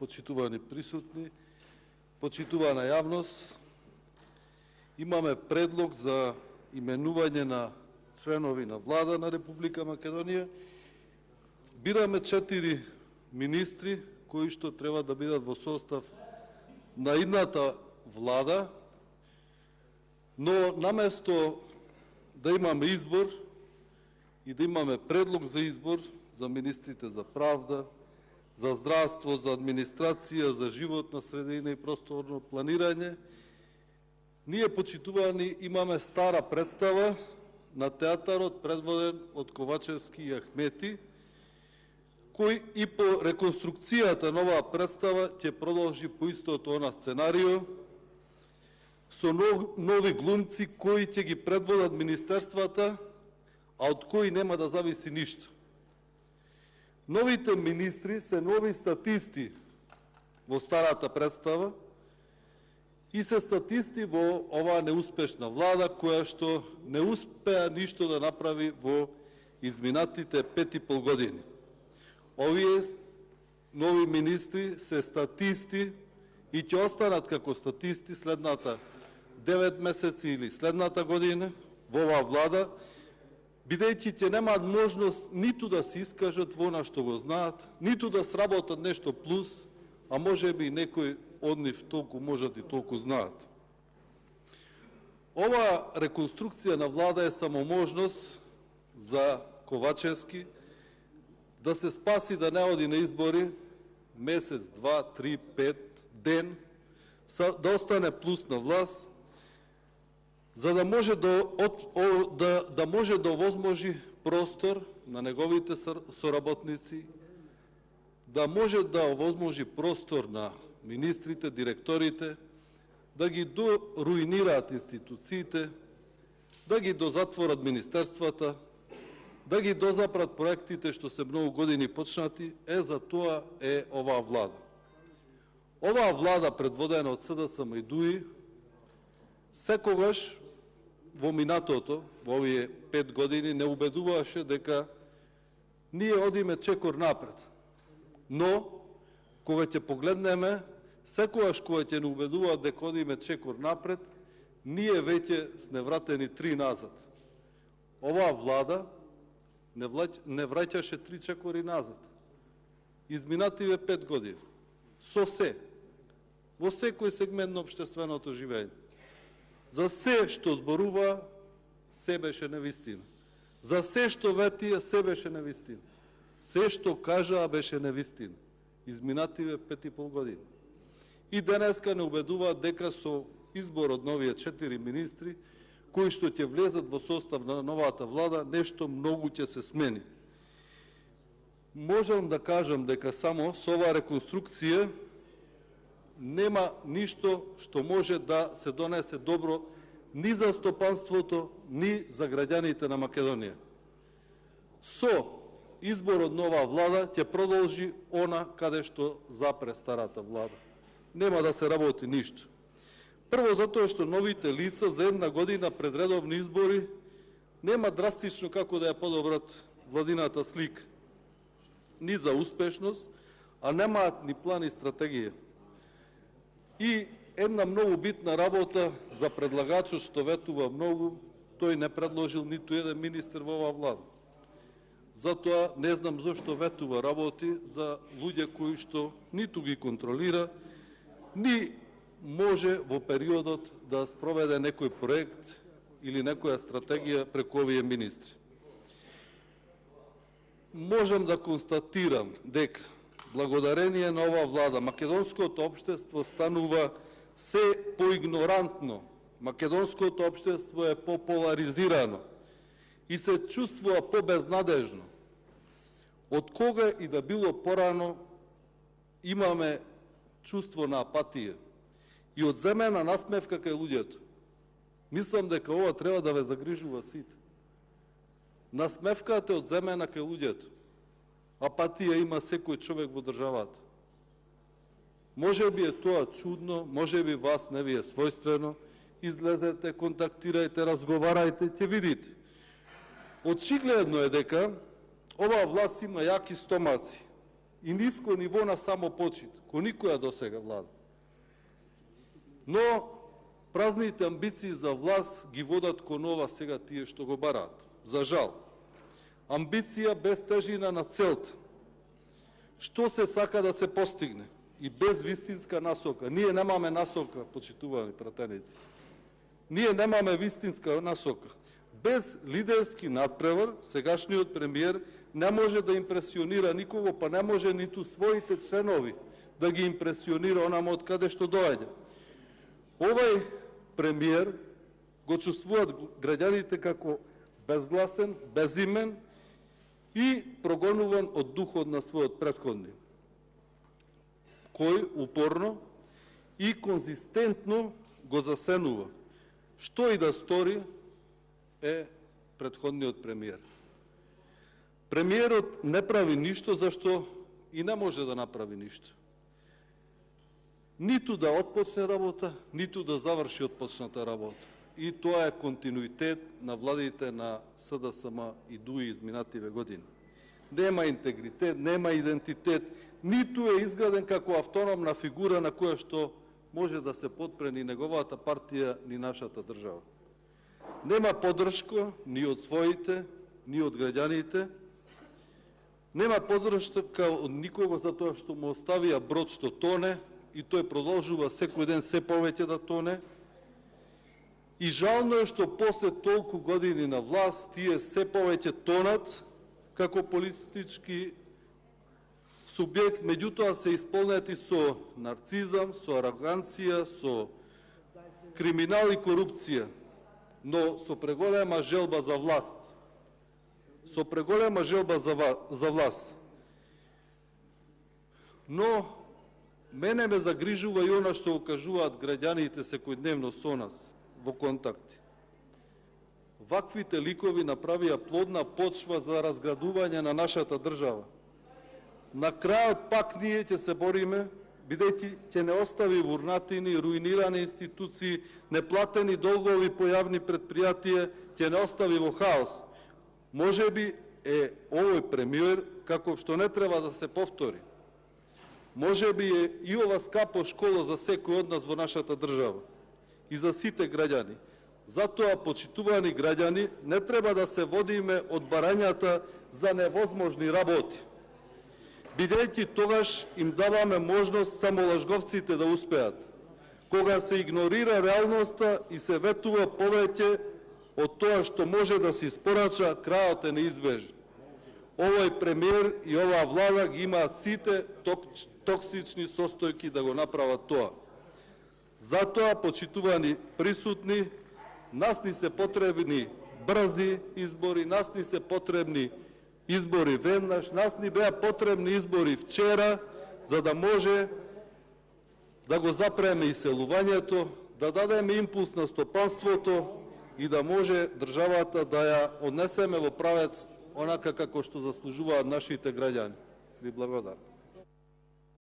почитувани присутни, почитувана јавност, имаме предлог за именување на членови на влада на Република Македонија. Бираме 4 министри кои што треба да бидат во состав на идната влада, но наместо да имаме избор и да имаме предлог за избор за министрите за правда, за здравство, за администрација, за животна средина и просторно планирање, ние, почитувани, имаме стара представа на театарот предводен од Ковачевски и Ахмети, кој и по реконструкцијата на оваа представа ќе продолжи по истото она сценарио, со нови глумци кои ќе ги предводат министерствата, а од кои нема да зависи ништо. Новите министри се нови статисти во старата представа и се статисти во оваа неуспешна влада, која што не успеа ништо да направи во изминатите 5,5 години. Овие нови министри се статисти и ќе останат како статисти следната 9 месеци или следната година во оваа влада, бидејќи ќе немаат можност ниту да се искажат во она што го знаат, ниту да сработат нешто плюс, а може би некој од нив толку можат и толку знаат. Ова реконструкција на влада е само можност за Ковачевски да се спаси да не оди на избори месец, 2, 3, 5 ден, да остане плюс на власт, за да може да овозможи простор на неговите соработници, да може да овозможи простор на министрите, директорите, да ги доруинираат институциите, да ги дозатворат министерствата, да ги дозапрат проектите што се многу години почнати, за тоа е оваа влада. Оваа влада, предводена од СДСМ и ДУИ, секогаш во минатото, во овие 5 години, не убедуваше дека ние одиме чекор напред. Но, кога ќе погледнеме, секогаш кога ќе не убедуваат дека одиме чекор напред, ние веќе сме вратени 3 назад. Оваа влада не враќаше 3 чекори назад. Изминативе 5 години. Со се. Во секој сегмент на општественото живење. За се што зборува, се беше невистина. За се што ветија, се беше невистина. Се што кажа, беше невистина. Изминативе 5,5 години. И денеска не убедуваат дека со изборот на овие 4 министри, кои што ќе влезат во состав на новата влада, нешто многу ќе се смени. Можам да кажам дека само со оваа реконструкција нема ништо што може да се донесе добро ни за стопанството, ни за граѓаните на Македонија. Со изборот на оваа влада ќе продолжи она каде што запре старата влада. Нема да се работи ништо. Прво затоа што новите лица за една година пред редовни избори нема драстично како да ја подобрат владината слика. Ни за успешност, а немаат ни план и стратегија. И една многу битна работа за предлагачот што ветува многу, тој не предложил ниту еден министер во оваа влада. Затоа не знам зошто ветува работи за луѓе кои што ниту ги контролира, ни може во периодот да спроведе некој проект или некоја стратегија преку овие министри. Можам да констатирам дека благодарение на оваа влада македонското општество станува се поигнорантно, македонското општество е пополаризирано и се чувствува побезнадежно. Од кога и да било порано имаме чувство на апатија и од земена насмевка кај луѓето. Мислам дека ова треба да ве загрижува сите. Насмевката е од земена кај луѓето. Апатија има секој човек во државата. Може би е тоа чудно, може би вас не ви е својствено, излезете, контактирајте, разговарајте, ќе видите. Очигледно е дека оваа власт има јаки стомаци и ниско ниво на самопочит, кој никоја досега влада. Но празните амбиции за власт ги водат кон ова сега тие што го бараат. За жал. Амбиција без тежина на целта. Што се сака да се постигне? И без вистинска насока. Ние немаме насока, почитувани пратеници. Ние немаме вистинска насока. Без лидерски надпревар, сегашниот премиер не може да импресионира никого, па не може ниту своите членови да ги импресионира онамо од каде што доаѓа. Овај премиер го чувствуваат граѓаните како безгласен, безимен и прогонуван од духот на својот претходник, кој упорно и конзистентно го засенува. Што и да стори е претходниот премиер. Премиерот не прави ништо зашто и не може да направи ништо. Ниту да отпочне работа, ниту да заврши отпочната работа. И тоа е континуитет на владите на СДСМ и ДУИ изминативе години. Нема интегритет, нема идентитет, ниту е изграден како автономна фигура на која што може да се подпре ни неговата партија, ни нашата држава. Нема поддршка ни од своите, ни од граѓаните. Нема поддршка од никого за тоа што му оставија брод што тоне и тој продолжува секој ден се повеќе да тоне. И жално е што после толку години на власт тие се повеќе тонат како политички субјект, меѓутоа се исполнети со нарцизам, со ароганција, со криминал и корупција, но со преголема желба за власт. Со преголема желба за власт. Но мене ме загрижува и она што го кажуваат граѓаните секојдневно со нас во контакти. Ваквите ликови направија плодна почва за разградување на нашата држава. На крајот пак ние ќе се бориме, бидејќи ќе не остави вурнатини, руинирани институции, неплатени долгови по јавни предпријатија, ќе не остави во хаос. Можеби е овој премиер каков што не треба да се повтори. Можеби е и ова скапо школа за секој од нас во нашата држава и за сите граѓани. Затоа, почитувани граѓани, не треба да се водиме од барањата за невозможни работи, бидејќи тогаш им даваме можност само лажговците да успеат, кога се игнорира реалноста и се ветува повеќе од тоа што може да се испорача, крајот е неизбежен. Овој премиер и оваа влада ги имаат сите токсични состојки да го направат тоа. Затоа, почитувани присутни, нас ни се потребни брзи избори, нас ни се потребни избори веднаш, нас ни беа потребни избори вчера, за да може да го запреме иселувањето, да дадеме импулс на стопанството и да може државата да ја однесеме во правец онака како што заслужуваат нашите граѓани. Ви благодарам.